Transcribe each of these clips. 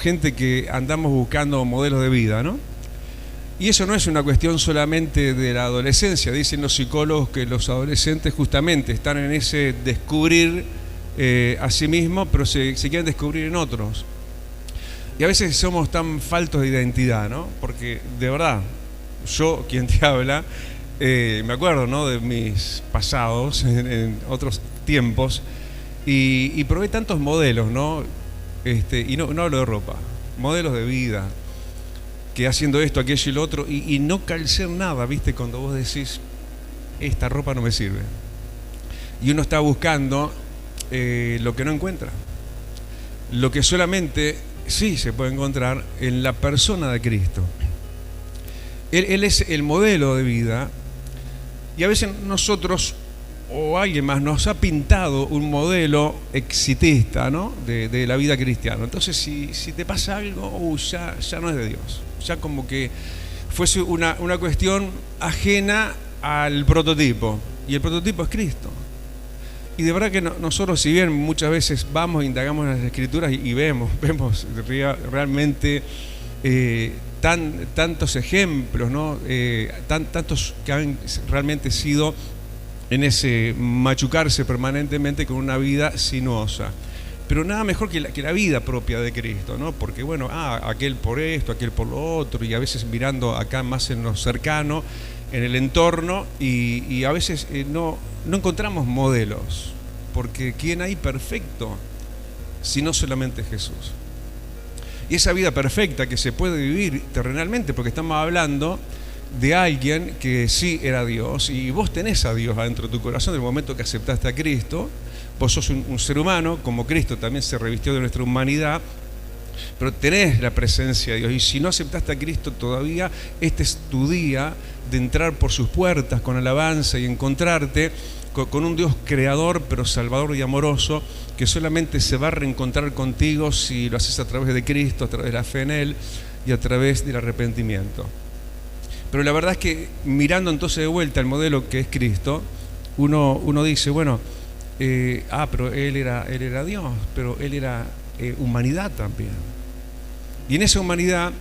somos gente que andamos buscando modelos de vida, ¿no? Y eso no es una cuestión solamente de la adolescencia. Dicen los psicólogos que los adolescentes justamente están en ese descubrir a sí mismos, pero se quieren descubrir en otros. Y a veces somos tan faltos de identidad, ¿no? Porque de verdad, yo, quien te habla, me acuerdo, ¿no?, de mis pasados en otros tiempos y probé tantos modelos, ¿no? Y no hablo de ropa, modelos de vida, que haciendo esto, aquello y lo otro, y no calcé nada, ¿viste? Cuando vos decís, esta ropa no me sirve. Y uno está buscando lo que no encuentra. Lo que solamente sí se puede encontrar en la persona de Cristo. Él es el modelo de vida, y a veces nosotros o alguien más nos ha pintado un modelo exitista, ¿no?, de la vida cristiana. Entonces si te pasa algo, ya no es de Dios. Ya como que fuese una cuestión ajena al prototipo. Y el prototipo es Cristo. Y de verdad que nosotros, si bien muchas veces vamos, indagamos en las Escrituras y vemos realmente tantos ejemplos, ¿no? Tantos que han realmente sido en ese machucarse permanentemente con una vida sinuosa. Pero nada mejor que la vida propia de Cristo, ¿no? Porque bueno, aquel por esto, aquel por lo otro, y a veces mirando acá más en lo cercano, en el entorno, y a veces no encontramos modelos, porque ¿quién hay perfecto si no solamente Jesús? Y esa vida perfecta que se puede vivir terrenalmente, porque estamos hablando de alguien que sí era Dios, y vos tenés a Dios adentro de tu corazón del momento que aceptaste a Cristo. Vos sos un ser humano, como Cristo también se revistió de nuestra humanidad, pero tenés la presencia de Dios. Y si no aceptaste a Cristo todavía, este es tu día de entrar por sus puertas con alabanza y encontrarte con un Dios creador, pero salvador y amoroso, que solamente se va a reencontrar contigo si lo haces a través de Cristo, a través de la fe en Él y a través del arrepentimiento. Pero la verdad es que mirando entonces de vuelta el modelo que es Cristo, uno dice, bueno, pero él era Dios, pero Él era humanidad también. Y en esa humanidad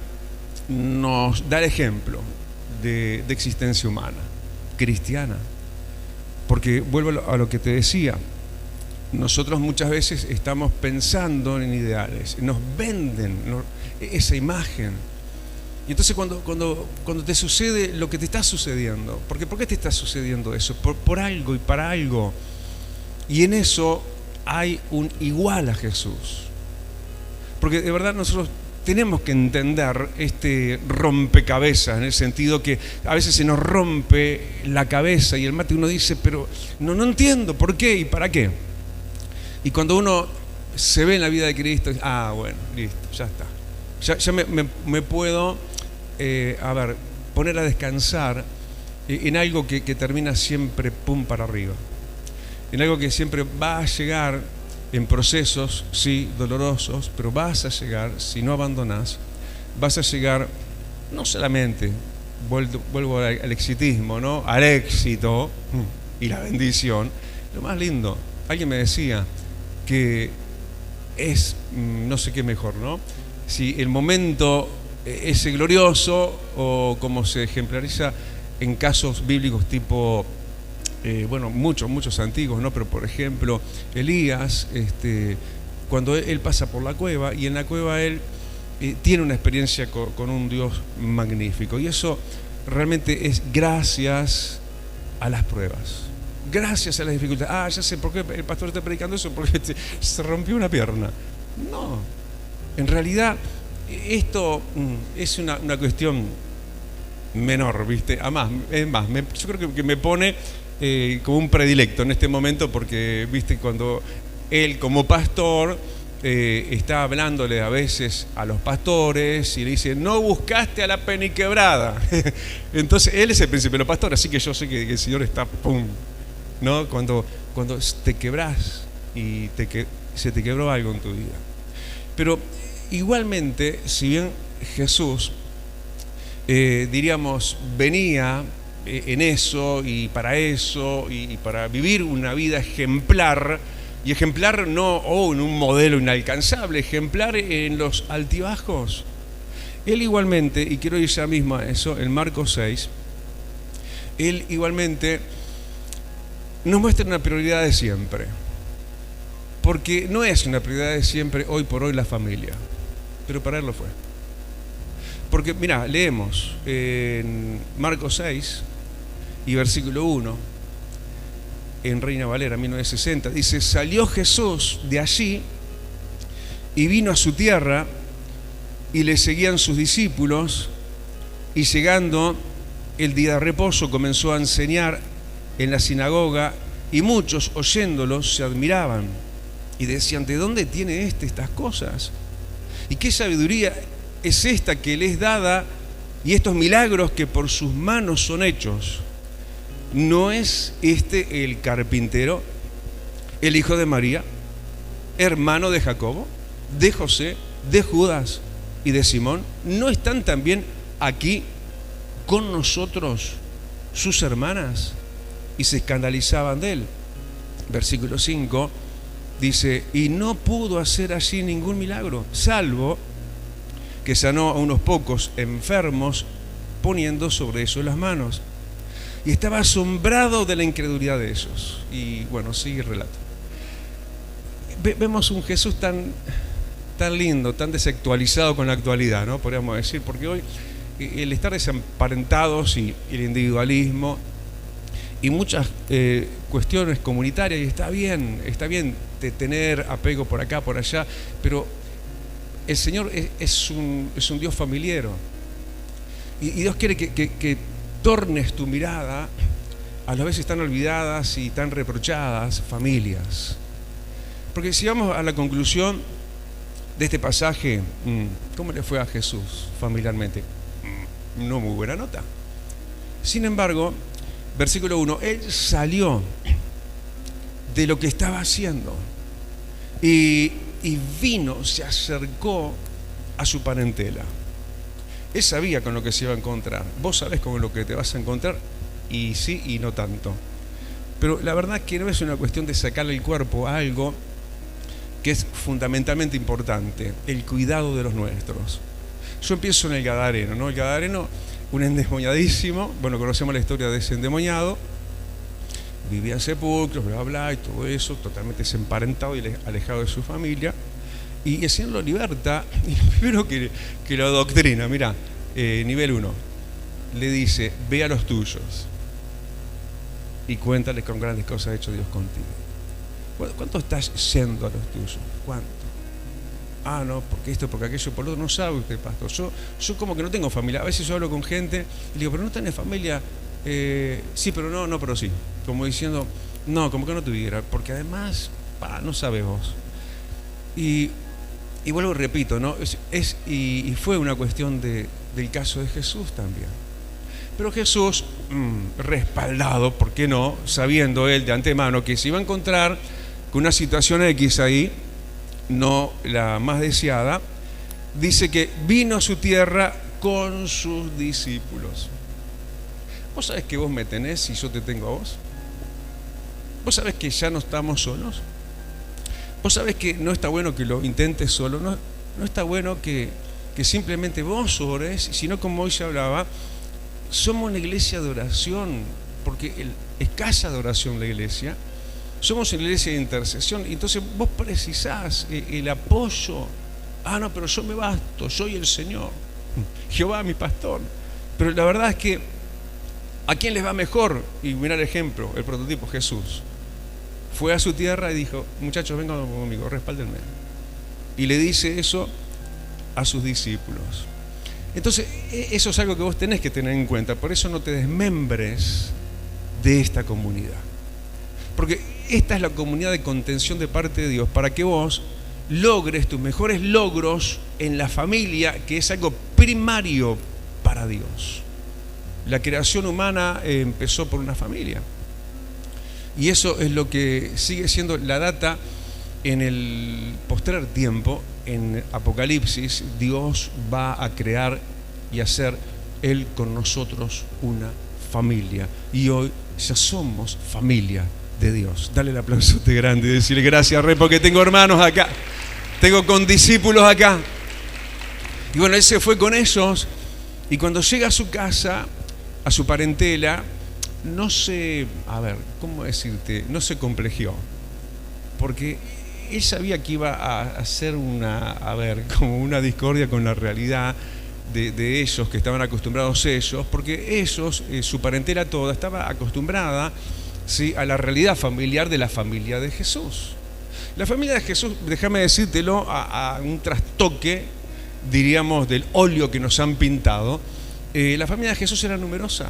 nos da el ejemplo de existencia humana, cristiana. Porque vuelvo a lo que te decía, nosotros muchas veces estamos pensando en ideales, nos venden esa imagen. Y entonces cuando te sucede lo que te está sucediendo, ¿por qué te está sucediendo eso? Por algo y para algo. Y en eso hay un igual a Jesús. Porque de verdad nosotros tenemos que entender este rompecabezas, en el sentido que a veces se nos rompe la cabeza y el mate uno dice, pero no entiendo por qué y para qué. Y cuando uno se ve en la vida de Cristo, bueno, listo, ya está. Ya me puedo poner a descansar en algo que termina siempre pum para arriba. En algo que siempre va a llegar en procesos, sí, dolorosos, pero vas a llegar, si no abandonás, vas a llegar no solamente, vuelvo al exitismo, ¿no?, al éxito y la bendición. Lo más lindo, alguien me decía que es, no sé qué mejor, ¿no?, si el momento es glorioso o como se ejemplariza en casos bíblicos tipo muchos antiguos, ¿no? Pero por ejemplo, Elías, cuando él pasa por la cueva, y en la cueva él tiene una experiencia con un Dios magnífico. Y eso realmente es gracias a las pruebas, gracias a las dificultades. Ya sé por qué el pastor está predicando eso, porque se rompió una pierna. No, en realidad esto es una cuestión menor, ¿viste? Yo creo que me pone como un predilecto en este momento, porque, ¿viste?, cuando él como pastor está hablándole a veces a los pastores y le dice, no buscaste a la peniquebrada. Entonces él es el príncipe de los pastores, así que yo sé que el Señor está pum, ¿no? Cuando te quebrás y se te quebró algo en tu vida. Pero igualmente, si bien Jesús diríamos venía en eso y para vivir una vida ejemplar, Y ejemplar no en un modelo inalcanzable, ejemplar en los altibajos. Él igualmente, y quiero ir ya mismo a eso, en Marcos 6, él igualmente nos muestra una prioridad de siempre. Porque no es una prioridad de siempre hoy por hoy la familia, pero para él lo fue. Porque, mira, leemos en Marcos 6 y versículo 1, en Reina Valera 1960, dice: salió Jesús de allí y vino a su tierra, y le seguían sus discípulos, y llegando el día de reposo comenzó a enseñar en la sinagoga, y muchos oyéndolo se admiraban y decían: ¿de dónde tiene estas cosas? ¿Y qué sabiduría es esta que le es dada, y estos milagros que por sus manos son hechos? ¿No es este el carpintero, el hijo de María, hermano de Jacobo, de José, de Judas y de Simón? ¿No están también aquí con nosotros sus hermanas? Y se escandalizaban de él. Versículo 5 dice: y no pudo hacer allí ningún milagro, salvo que sanó a unos pocos enfermos poniendo sobre ellos las manos. Y estaba asombrado de la incredulidad de ellos. Y bueno, sigue el relato. Vemos un Jesús tan lindo, tan desactualizado con la actualidad, ¿no? Podríamos decir, porque hoy el estar desamparentados y el individualismo y muchas cuestiones comunitarias, y está bien de tener apego por acá, por allá, pero el Señor es un Dios familiero, y Dios quiere que tornes tu mirada a las veces tan olvidadas y tan reprochadas familias. Porque si vamos a la conclusión de este pasaje, ¿cómo le fue a Jesús familiarmente? No muy buena nota. Sin embargo, versículo 1, él salió de lo que estaba haciendo y vino, se acercó a su parentela. Él sabía con lo que se iba a encontrar. Vos sabés con lo que te vas a encontrar, y sí y no tanto. Pero la verdad es que no es una cuestión de sacarle el cuerpo a algo que es fundamentalmente importante: el cuidado de los nuestros. Yo empiezo en el Gadareno, ¿no? El Gadareno, un endemoniadísimo, bueno, conocemos la historia de ese endemoniado, vivía en sepulcros, bla, bla, y todo eso, totalmente desemparentado y alejado de su familia. Y el Señor lo liberta, y lo primero que lo adoctrina, mirá, nivel 1, le dice: ve a los tuyos y cuéntales con grandes cosas ha hecho Dios contigo. ¿Cuánto estás yendo a los tuyos? ¿Cuánto? Ah, no, porque esto, porque aquello, por lo otro. No sabe usted, pastor. Yo como que no tengo familia. A veces yo hablo con gente y digo: pero no tenés familia. Sí, pero no, pero sí. Como diciendo: no, como que no tuviera, porque además, no sabes vos. Y vuelvo y repito, ¿no? Y fue una cuestión del caso de Jesús también. Pero Jesús, respaldado, ¿por qué no? Sabiendo él de antemano que se iba a encontrar con una situación X ahí, no la más deseada, dice que vino a su tierra con sus discípulos. ¿Vos sabés que vos me tenés y yo te tengo a vos? ¿Vos sabés que ya no estamos solos? ¿Vos sabés que no está bueno que lo intentes solo? No está bueno que simplemente vos ores, sino, como hoy se hablaba, somos una iglesia de oración, porque es casa de oración la iglesia. Somos una iglesia de intercesión, y entonces vos precisás el apoyo. No, pero yo me basto, soy el Señor, Jehová mi pastor. Pero la verdad es que ¿a quién les va mejor? Y mirá el ejemplo, el prototipo: Jesús. Fue a su tierra y dijo: muchachos, vengan conmigo, respáldenme. Y le dice eso a sus discípulos. Entonces, eso es algo que vos tenés que tener en cuenta. Por eso no te desmembres de esta comunidad. Porque esta es la comunidad de contención de parte de Dios, para que vos logres tus mejores logros en la familia, que es algo primario para Dios. La creación humana empezó por una familia. Y eso es lo que sigue siendo la data en el postrer tiempo. En Apocalipsis, Dios va a crear y hacer Él con nosotros una familia. Y hoy ya somos familia de Dios. Dale el aplausote grande y decirle gracias, Rey, porque tengo hermanos acá, tengo condiscípulos acá. Y bueno, él se fue con ellos y cuando llega a su casa, a su parentela, no se complejió, porque él sabía que iba a hacer como una discordia con la realidad de ellos, que estaban acostumbrados ellos, porque ellos, su parentela toda, estaba acostumbrada, ¿sí?, a la realidad familiar de la familia de Jesús. La familia de Jesús, déjame decírtelo, a un trastoque, diríamos, del óleo que nos han pintado. La familia de Jesús era numerosa.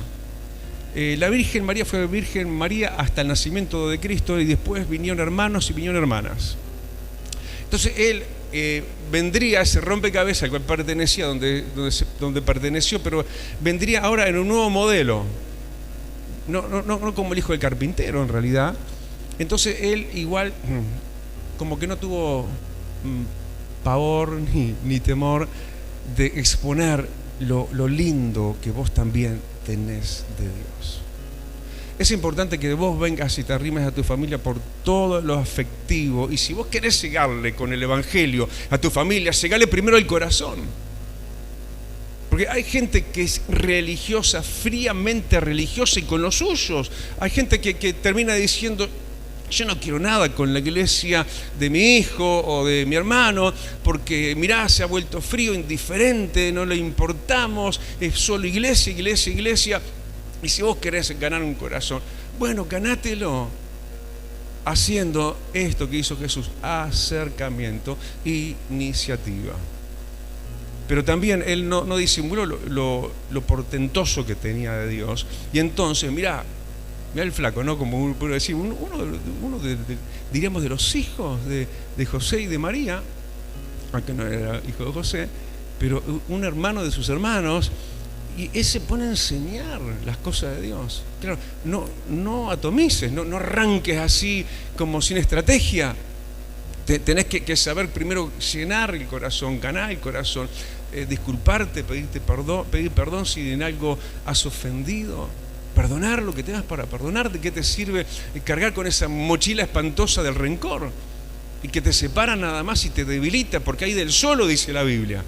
La Virgen María fue Virgen María hasta el nacimiento de Cristo y después vinieron hermanos y vinieron hermanas. Entonces él vendría a ese rompecabezas al cual pertenecía, donde perteneció, pero vendría ahora en un nuevo modelo. No como el hijo del carpintero en realidad. Entonces él igual como que no tuvo pavor ni temor de exponer lo lindo que vos también tenés de Dios. Es importante que vos vengas y te arrimes a tu familia por todo lo afectivo. Y si vos querés llegarle con el Evangelio a tu familia, llegale primero al corazón. Porque hay gente que es religiosa, fríamente religiosa y con los suyos. Hay gente que termina diciendo: yo no quiero nada con la iglesia de mi hijo o de mi hermano, porque mirá, se ha vuelto frío, indiferente, no le importamos, es solo iglesia, iglesia, iglesia. Y si vos querés ganar un corazón, bueno, ganátelo haciendo esto que hizo Jesús: acercamiento, iniciativa. Pero también él no disimuló lo portentoso que tenía de Dios. Y entonces, mirá el flaco, ¿no? Como puedo decir, uno diríamos de los hijos de José y de María, aunque no era hijo de José, pero un hermano de sus hermanos, y él se pone a enseñar las cosas de Dios. Claro, no atomices, no arranques así como sin estrategia. Tenés que saber primero llenar el corazón, ganar el corazón, disculparte, pedir perdón si en algo has ofendido. Perdonar lo que tengas para perdonar. ¿De qué te sirve cargar con esa mochila espantosa del rencor? Y que te separa nada más y te debilita, porque hay del solo, dice la Biblia.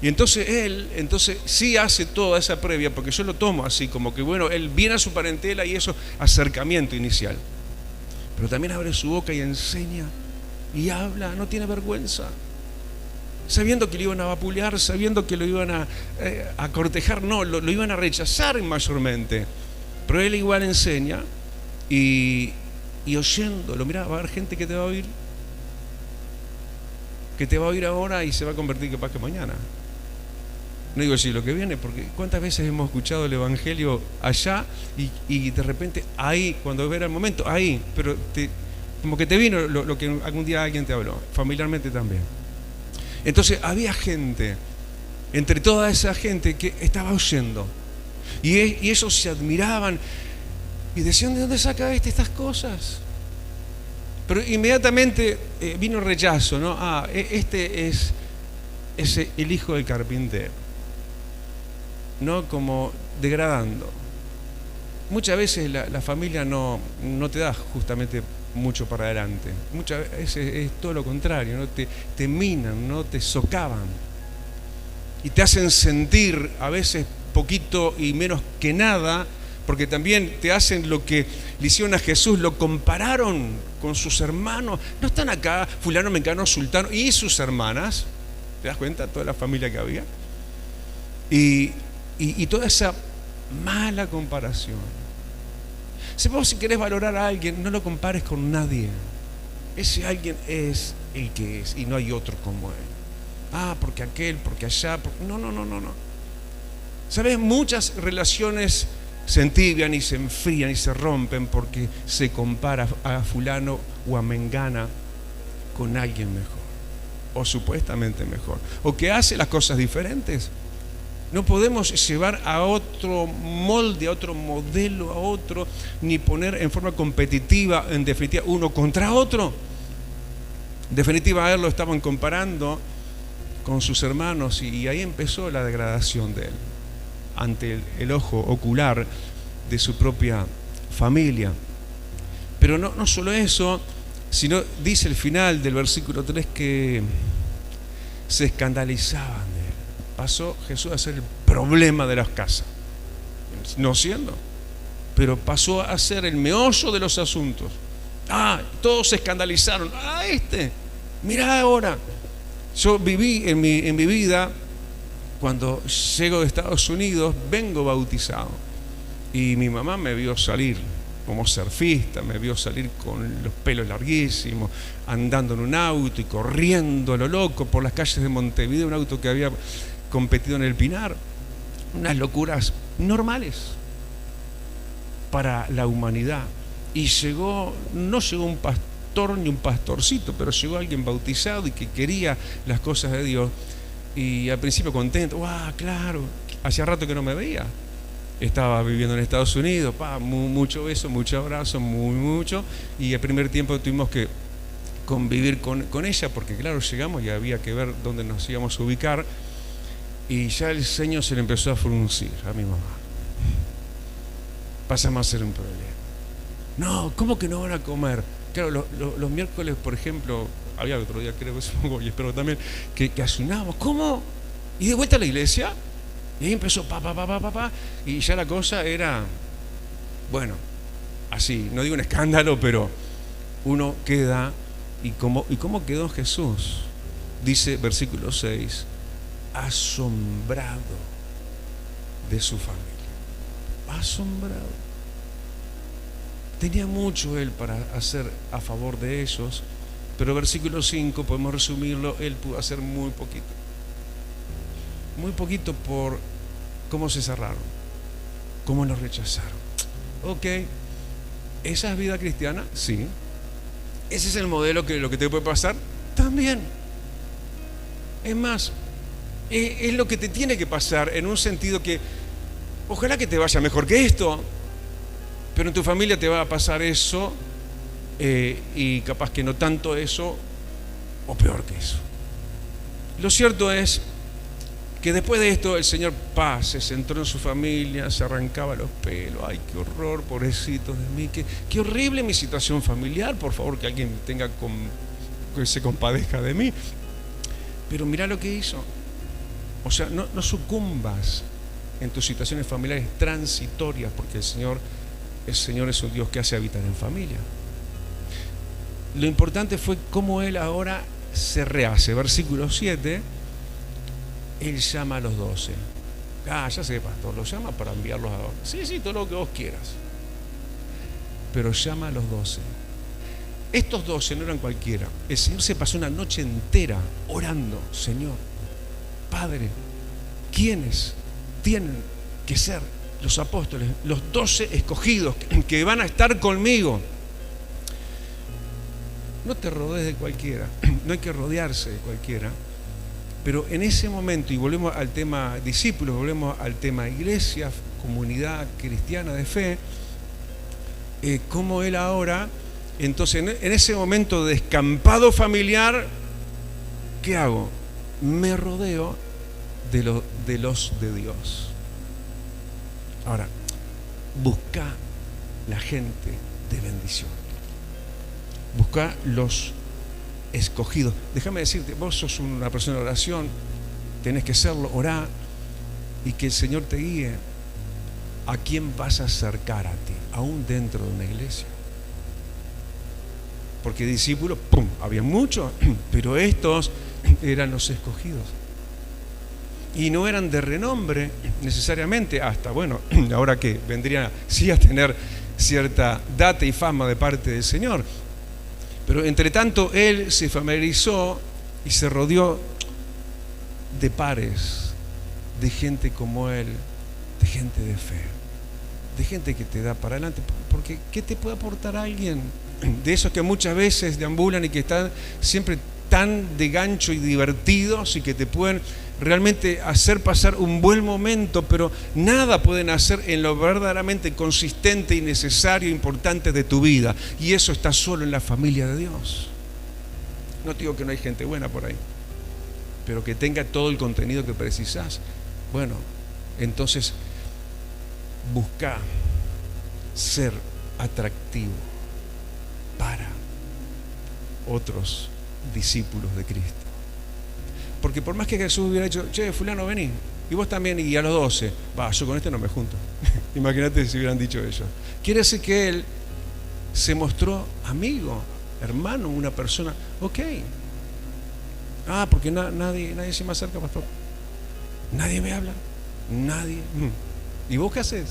Y entonces él sí hace toda esa previa, porque yo lo tomo así, como que bueno, él viene a su parentela y eso, acercamiento inicial. Pero también abre su boca y enseña y habla, no tiene vergüenza. Sabiendo que lo iban a vapulear, sabiendo que lo iban a cortejar, no, lo iban a rechazar mayormente. Pero él igual enseña y oyéndolo, mirá, va a haber gente que te va a oír, ahora y se va a convertir capaz que mañana. No digo si lo que viene, porque cuántas veces hemos escuchado el Evangelio allá y de repente ahí, cuando era el momento, ahí, pero como que te vino lo que algún día alguien te habló, familiarmente también. Entonces había gente, entre toda esa gente, que estaba oyendo. Y ellos se admiraban y decían: ¿de dónde saca estas cosas? Pero inmediatamente vino el rechazo, ¿no? Este es el hijo del carpintero, ¿no? Como degradando. Muchas veces la familia no te da justamente mucho para adelante. Muchas veces es todo lo contrario, ¿no? Te minan, ¿no? Te socavan y te hacen sentir a veces poquito y menos que nada, porque también te hacen lo que le hicieron a Jesús, lo compararon con sus hermanos. No están acá fulano, mengano, sultano y sus hermanas, ¿te das cuenta? Toda la familia que había y toda esa mala comparación. Si vos querés valorar a alguien, no lo compares con nadie. Ese alguien es el que es y no hay otro como él. Porque aquel, porque allá, no. ¿Sabes? Muchas relaciones se entibian y se enfrían y se rompen porque se compara a fulano o a mengana con alguien mejor, o supuestamente mejor, o que hace las cosas diferentes. No podemos llevar a otro molde, a otro modelo, a otro, ni poner en forma competitiva, en definitiva, uno contra otro. En definitiva, a él lo estaban comparando con sus hermanos y ahí empezó la degradación de él, ante el ojo ocular de su propia familia. Pero no solo eso, sino dice el final del versículo 3 que se escandalizaban de él. Pasó Jesús a ser el problema de las casas, no siendo, pero pasó a ser el meollo de los asuntos. Todos se escandalizaron. Mirá ahora. Yo viví en mi vida, cuando llego de Estados Unidos, vengo bautizado. Y mi mamá me vio salir como surfista, me vio salir con los pelos larguísimos, andando en un auto y corriendo a lo loco por las calles de Montevideo, un auto que había competido en el Pinar. Unas locuras normales para la humanidad. Y no llegó un pastor ni un pastorcito, pero llegó alguien bautizado y que quería las cosas de Dios. Y al principio contento, claro, hacía rato que no me veía. Estaba viviendo en Estados Unidos, mucho beso, mucho abrazo, mucho. Y el primer tiempo tuvimos que convivir con ella, porque claro, llegamos y había que ver dónde nos íbamos a ubicar. Y ya el ceño se le empezó a fruncir a mi mamá. Pasamos a ser un problema. No, ¿cómo que no van a comer? Claro, los miércoles, por ejemplo, había otro día, creo que supongo, y espero también, que ayunábamos. ¿Cómo? ¿Y de vuelta a la iglesia? Y ahí empezó, y ya la cosa era, bueno, así, no digo un escándalo, pero uno queda, ¿y cómo quedó Jesús? Dice, versículo 6, asombrado de su familia. Asombrado. Tenía mucho él para hacer a favor de ellos, pero versículo 5, podemos resumirlo, él pudo hacer muy poquito. Muy poquito por cómo se cerraron, cómo nos rechazaron. Ok, ¿esa es vida cristiana? Sí. ¿Ese es el modelo que lo que te puede pasar? También. Es más, es lo que te tiene que pasar, en un sentido que ojalá que te vaya mejor que esto, pero en tu familia te va a pasar eso, y capaz que no tanto eso, o peor que eso. Lo cierto es que después de esto el Señor se centró en su familia, se arrancaba los pelos. Ay, qué horror, pobrecitos de mí, qué horrible mi situación familiar, por favor que alguien que se compadezca de mí. Pero mirá lo que hizo. O sea, no sucumbas en tus situaciones familiares transitorias, porque el Señor es un Dios que hace habitar en familia. Lo importante fue cómo Él ahora se rehace. Versículo 7, Él llama a los 12. Ya sé, pastor, los llama para enviarlos a donde. Sí, todo lo que vos quieras. Pero llama a los 12. Estos 12 no eran cualquiera. El Señor se pasó una noche entera orando. Señor, Padre, ¿quiénes tienen que ser los apóstoles, los 12 escogidos que van a estar conmigo? No te rodees de cualquiera, no hay que rodearse de cualquiera, pero en ese momento, y volvemos al tema discípulos, volvemos al tema iglesia, comunidad cristiana de fe, como él ahora, entonces en ese momento de descampado familiar, ¿qué hago? Me rodeo de los de Dios. Ahora, busca la gente de bendición. Busca los escogidos. Déjame decirte, vos sos una persona de oración, tenés que serlo, orá, y que el Señor te guíe a quién vas a acercar a ti, aún dentro de una iglesia. Porque discípulos, había muchos, pero estos eran los escogidos. Y no eran de renombre necesariamente, hasta, ahora que vendría sí a tener cierta data y fama de parte del Señor. Pero entre tanto él se familiarizó y se rodeó de pares, de gente como él, de gente de fe, de gente que te da para adelante. Porque ¿qué te puede aportar alguien de esos que muchas veces deambulan y que están siempre tan de gancho y divertidos y que te pueden realmente hacer pasar un buen momento, pero nada pueden hacer en lo verdaderamente consistente y necesario e importante de tu vida? Y eso está solo en la familia de Dios. No te digo que no hay gente buena por ahí, pero que tenga todo el contenido que precisas. Entonces busca ser atractivo para otros discípulos de Cristo. Porque por más que Jesús hubiera dicho, che, fulano, vení, y vos también, y a los 12, yo con este no me junto. Imagínate si hubieran dicho ellos. Quiere decir que él se mostró amigo, hermano, una persona, ok. Porque nadie se me acerca, pastor. Nadie me habla, nadie. ¿Y vos qué haces?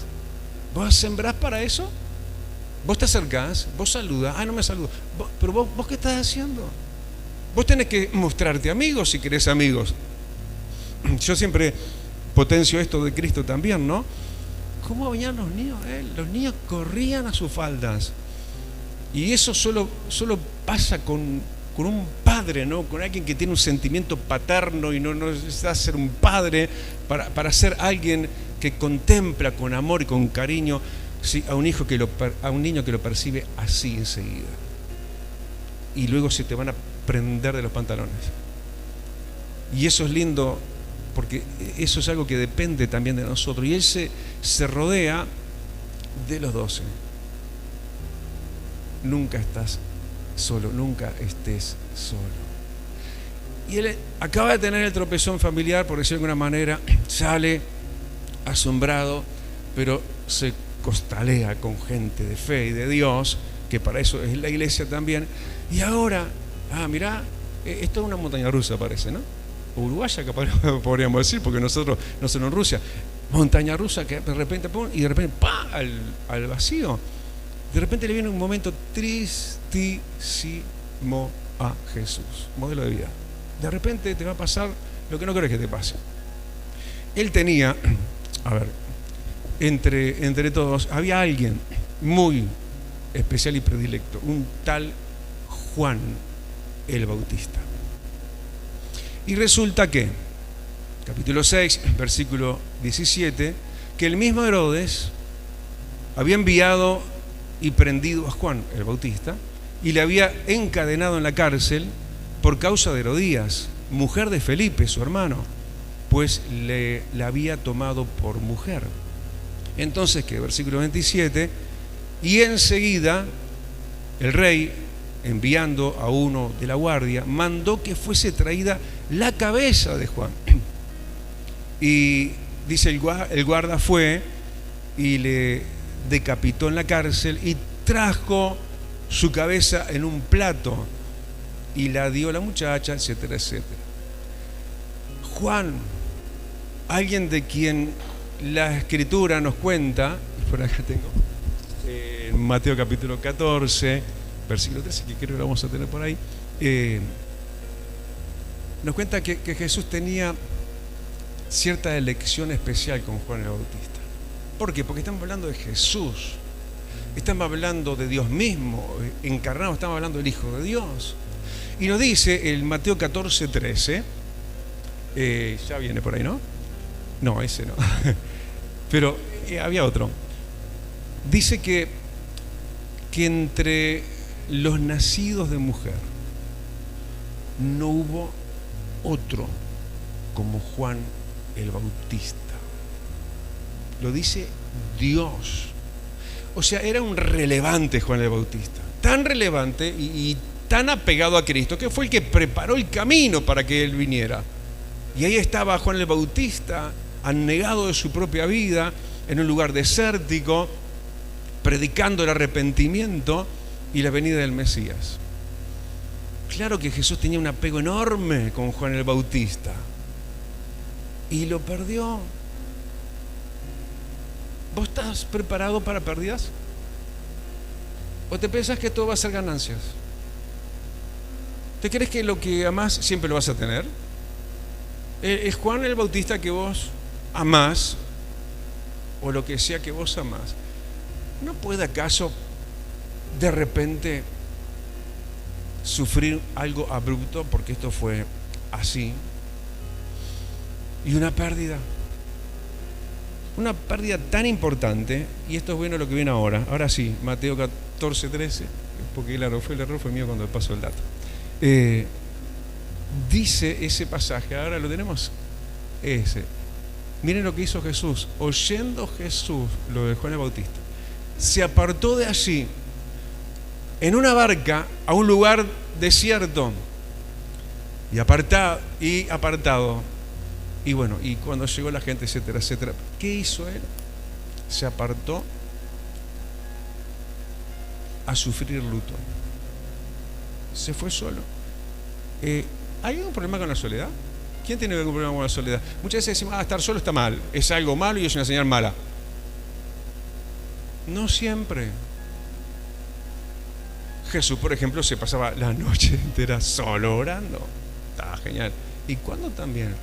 ¿Vos sembrás para eso? Vos te acercás, vos saludás, no me saludas. Pero vos ¿qué estás haciendo? Vos tenés que mostrarte amigos si querés amigos. Yo siempre potencio esto de Cristo también, ¿no? ¿Cómo venían los niños? Los niños corrían a sus faldas. Y eso solo pasa con un padre, ¿no? Con alguien que tiene un sentimiento paterno y no necesita ser un padre para ser alguien que contempla con amor y con cariño, sí, a un niño que lo percibe así enseguida. Y luego se te van a prender de los pantalones. Y eso es lindo, porque eso es algo que depende también de nosotros. Y él se rodea de los 12. Nunca estás solo, nunca estés solo. Y él acaba de tener el tropezón familiar, por decirlo de alguna manera, sale asombrado, pero se costalea con gente de fe y de Dios, que para eso es la iglesia también. Y ahora, mirá, esto es una montaña rusa, parece, ¿no? Uruguaya, capaz podríamos decir, porque nosotros no somos en Rusia. Montaña rusa que de repente, y de repente, al vacío. De repente le viene un momento tristísimo a Jesús, modelo de vida. De repente te va a pasar lo que no querés que te pase. Él tenía, entre todos, había alguien muy especial y predilecto, un tal Juan el Bautista. Y resulta que, capítulo 6, versículo 17, que el mismo Herodes había enviado y prendido a Juan el Bautista y le había encadenado en la cárcel por causa de Herodías, mujer de Felipe, su hermano, pues la había tomado por mujer. Entonces, que versículo 27, y enseguida el rey, enviando a uno de la guardia, mandó que fuese traída la cabeza de Juan. Y dice el guarda fue y le decapitó en la cárcel y trajo su cabeza en un plato y la dio a la muchacha, etcétera, etcétera. Juan, alguien de quien la Escritura nos cuenta, y por acá tengo en Mateo capítulo 14, versículo 13, que creo que lo vamos a tener por ahí, nos cuenta que Jesús tenía cierta elección especial con Juan el Bautista. ¿Por qué? Porque estamos hablando de Jesús, estamos hablando de Dios mismo, encarnado, estamos hablando del Hijo de Dios. Y nos dice el Mateo 14, 13, ya viene por ahí, ¿no? No, ese no. Pero había otro. Dice que entre los nacidos de mujer no hubo otro como Juan el Bautista. Lo dice Dios. O sea, era un relevante Juan el Bautista. Tan relevante y tan apegado a Cristo, que fue el que preparó el camino para que Él viniera. Y ahí estaba Juan el Bautista, anegado de su propia vida, en un lugar desértico, predicando el arrepentimiento y la venida del Mesías. Claro que Jesús tenía un apego enorme con Juan el Bautista. Y lo perdió. ¿Vos estás preparado para pérdidas? ¿O te pensás que todo va a ser ganancias? ¿Te crees que lo que amás siempre lo vas a tener? ¿Es Juan el Bautista que vos amás? ¿O lo que sea que vos amás? ¿No puede acaso de repente sufrir algo abrupto? Porque esto fue así. Y una pérdida. Una pérdida tan importante, y esto es bueno lo que viene ahora. Ahora sí, Mateo 14, 13, porque el error fue mío cuando pasó el dato. Dice ese pasaje, ahora lo tenemos, ese. Miren lo que hizo Jesús. Oyendo Jesús lo de Juan el Bautista, se apartó de allí en una barca a un lugar desierto y apartado. Y bueno, y cuando llegó la gente, etcétera, etcétera, ¿qué hizo él? Se apartó a sufrir luto. Se fue solo. ¿Hay algún problema con la soledad? ¿Quién tiene algún problema con la soledad? Muchas veces decimos, estar solo está mal, es algo malo y es una señal mala. No siempre. Jesús, por ejemplo, se pasaba la noche entera solo orando. Estaba genial. ¿Y cuándo también?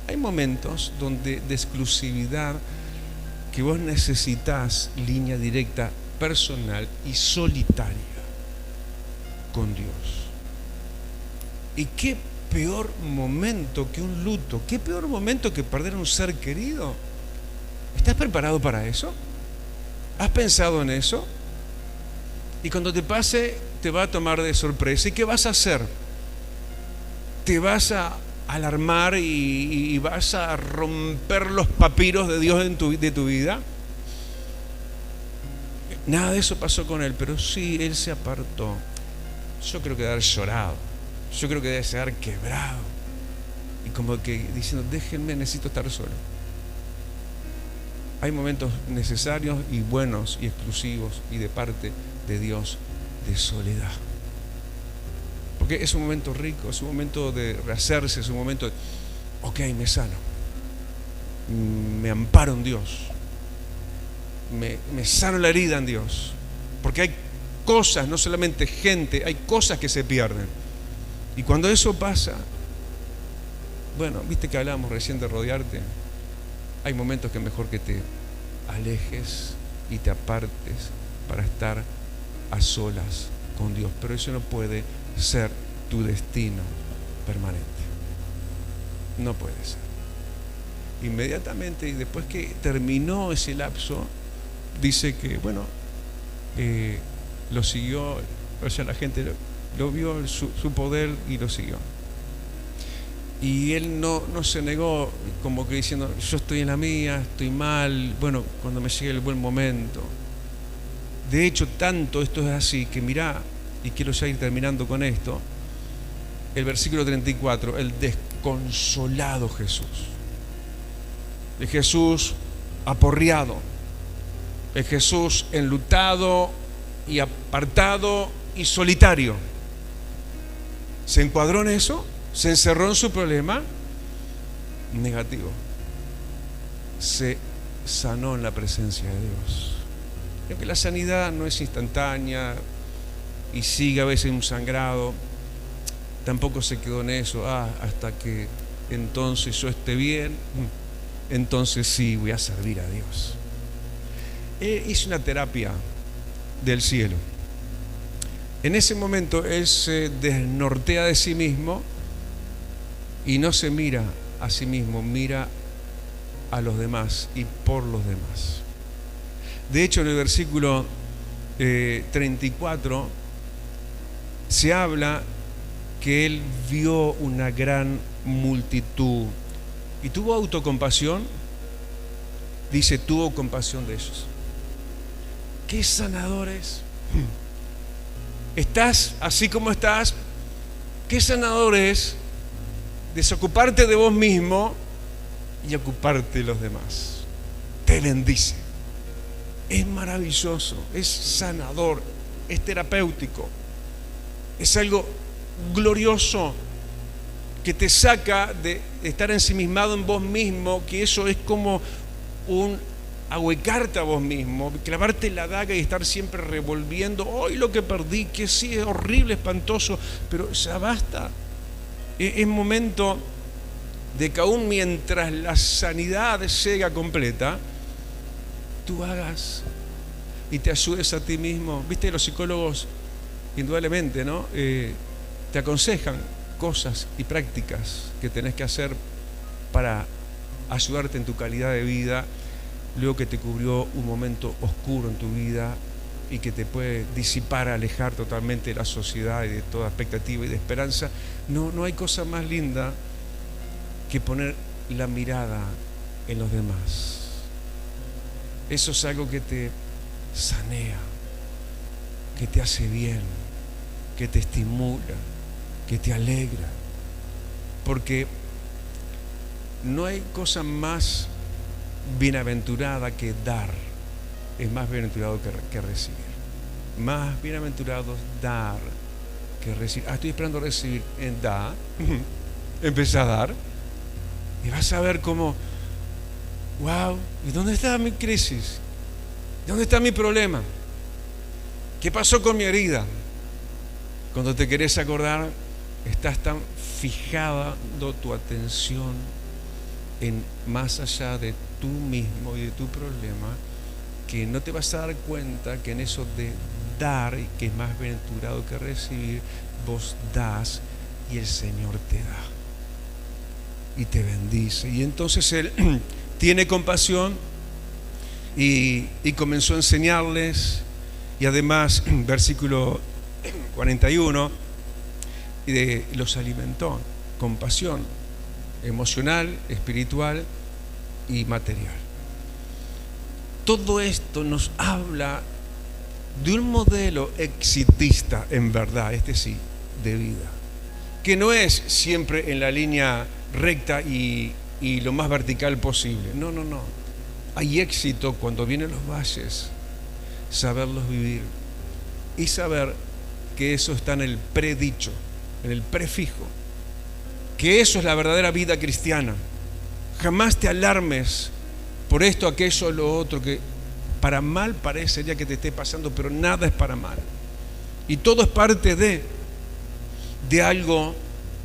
Hay momentos donde de exclusividad que vos necesitas línea directa, personal y solitaria con Dios. ¿Y qué peor momento que un luto? ¿Qué peor momento que perder a un ser querido? ¿Estás preparado para eso? ¿Has pensado en eso? Y cuando te pase, te va a tomar de sorpresa. ¿Y qué vas a hacer? ¿Te vas a alarmar y vas a romper los papiros de Dios de tu vida? Nada de eso pasó con él, pero sí, él se apartó. Yo creo que debe haber llorado. Yo creo que debe haber quebrado. Y como que diciendo, déjenme, necesito estar solo. Hay momentos necesarios y buenos y exclusivos y de parte de Dios de soledad. Porque es un momento rico, es un momento de rehacerse, es un momento de, ok, me sano, me amparo en Dios, me sano la herida en Dios. Porque hay cosas, no solamente gente, hay cosas que se pierden. Y cuando eso pasa, bueno, viste que hablábamos recién de rodearte. Hay momentos que es mejor que te alejes y te apartes para estar a solas con Dios. Pero eso no puede ser tu destino permanente. No puede ser. Inmediatamente, y después que terminó ese lapso, dice que, bueno, lo siguió, o sea, la gente lo vio su poder y lo siguió. Y él no se negó, como que diciendo, yo estoy en la mía, estoy mal, bueno, cuando me llegue el buen momento. De hecho, tanto esto es así, que mirá, y quiero ya ir terminando con esto, el versículo 34, el desconsolado Jesús. El Jesús aporreado, el Jesús enlutado y apartado y solitario. ¿Se encuadró en eso? ¿Se encerró en su problema? Negativo. Se sanó en la presencia de Dios. Y aunque la sanidad no es instantánea y sigue a veces un sangrado, tampoco se quedó en eso. Hasta que entonces yo esté bien, entonces sí voy a servir a Dios. Hice una terapia del cielo. En ese momento él se desnortea de sí mismo y no se mira a sí mismo, mira a los demás y por los demás. De hecho, en el versículo 34 se habla que él vio una gran multitud y tuvo autocompasión. Dice, tuvo compasión de ellos. ¡Qué sanadores! Estás así como estás. ¿Qué sanador es desocuparte de vos mismo y ocuparte de los demás? Te bendice. Es maravilloso, es sanador, es terapéutico. Es algo glorioso que te saca de estar ensimismado en vos mismo, que eso es como un ahuecarte a vos mismo, clavarte la daga y estar siempre revolviendo hoy lo que perdí, que sí es horrible, espantoso, pero ya basta. Es momento de que aún mientras la sanidad llega completa, tú hagas y te ayudes a ti mismo. Viste, los psicólogos indudablemente, ¿no? Te aconsejan cosas y prácticas que tenés que hacer para ayudarte en tu calidad de vida, luego que te cubrió un momento oscuro en tu vida y que te puede disipar, alejar totalmente de la sociedad y de toda expectativa y de esperanza. No hay cosa más linda que poner la mirada en los demás. Eso es algo que te sanea, que te hace bien, que te estimula, que te alegra. Porque no hay cosa más bienaventurada que dar. Es más bienaventurado que recibir. Más bienaventurado dar que recibir. Estoy esperando recibir. Da. Empecé a dar. Y vas a ver cómo, wow, ¿y dónde está mi crisis? ¿Dónde está mi problema? ¿Qué pasó con mi herida? Cuando te querés acordar, estás tan fijando tu atención en más allá de tú mismo y de tu problema, que no te vas a dar cuenta que en eso de dar, y que es más bienaventurado que recibir, vos das y el Señor te da y te bendice. Y entonces Él tiene compasión y comenzó a enseñarles. Y además, versículo 41, los alimentó con pasión emocional, espiritual y material. Todo esto nos habla de un modelo exitista, en verdad, sí, de vida, que no es siempre en la línea recta y lo más vertical posible. No. Hay éxito cuando vienen los valles, saberlos vivir y saber que eso está en el predicho, en el prefijo, que eso es la verdadera vida cristiana. Jamás te alarmes por esto, aquello, lo otro, que para mal parecería que te esté pasando, pero nada es para mal. Y todo es parte de algo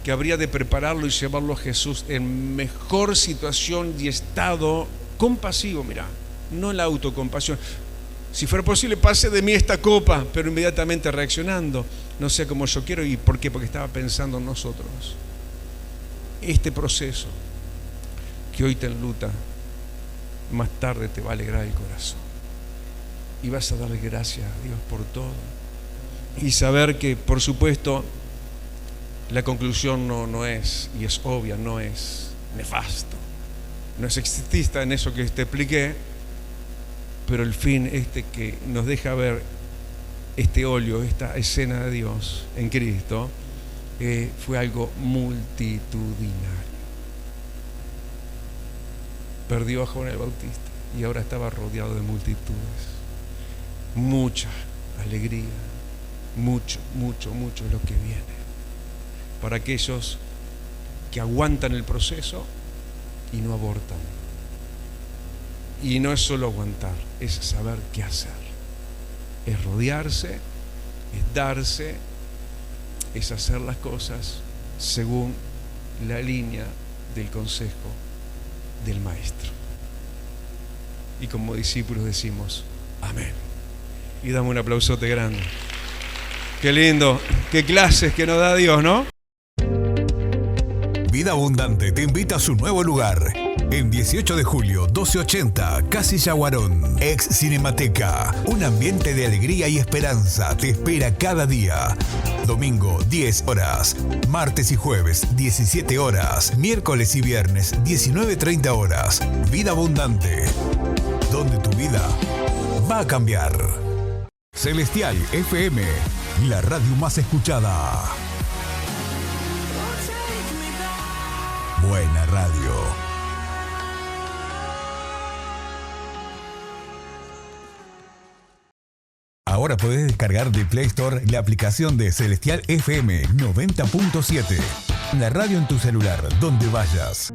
que habría de prepararlo y llevarlo a Jesús en mejor situación y estado compasivo. Mira, no la autocompasión. Si fuera posible, pase de mí esta copa, pero inmediatamente reaccionando, no sea como yo quiero. ¿Y por qué? Porque estaba pensando en nosotros. Este proceso que hoy te enluta, más tarde te va a alegrar el corazón. Y vas a darle gracias a Dios por todo. Y saber que, por supuesto, la conclusión no es, y es obvia, no es nefasto, no es exitista en eso que te expliqué, pero el fin que nos deja ver este óleo, esta escena de Dios en Cristo, fue algo multitudinario. Perdió a Juan el Bautista y ahora estaba rodeado de multitudes. Mucha alegría, mucho es lo que viene para aquellos que aguantan el proceso y no abortan. Y no es solo aguantar, es saber qué hacer. Es rodearse, es darse, es hacer las cosas según la línea del consejo del Maestro. Y como discípulos decimos, amén. Y dame un aplausote grande. Qué lindo, qué clases que nos da Dios, ¿no? Vida Abundante te invita a su nuevo lugar. En 18 de julio, 1280, Casilla Guarón, ex Cinemateca. Un ambiente de alegría y esperanza te espera cada día. Domingo, 10 horas. Martes y jueves, 17 horas. Miércoles y viernes, 19:30 horas. Vida Abundante, donde tu vida va a cambiar. Celestial FM, la radio más escuchada. Buena radio. Ahora podés descargar de Play Store la aplicación de Celestial FM 90.7. La radio en tu celular, donde vayas.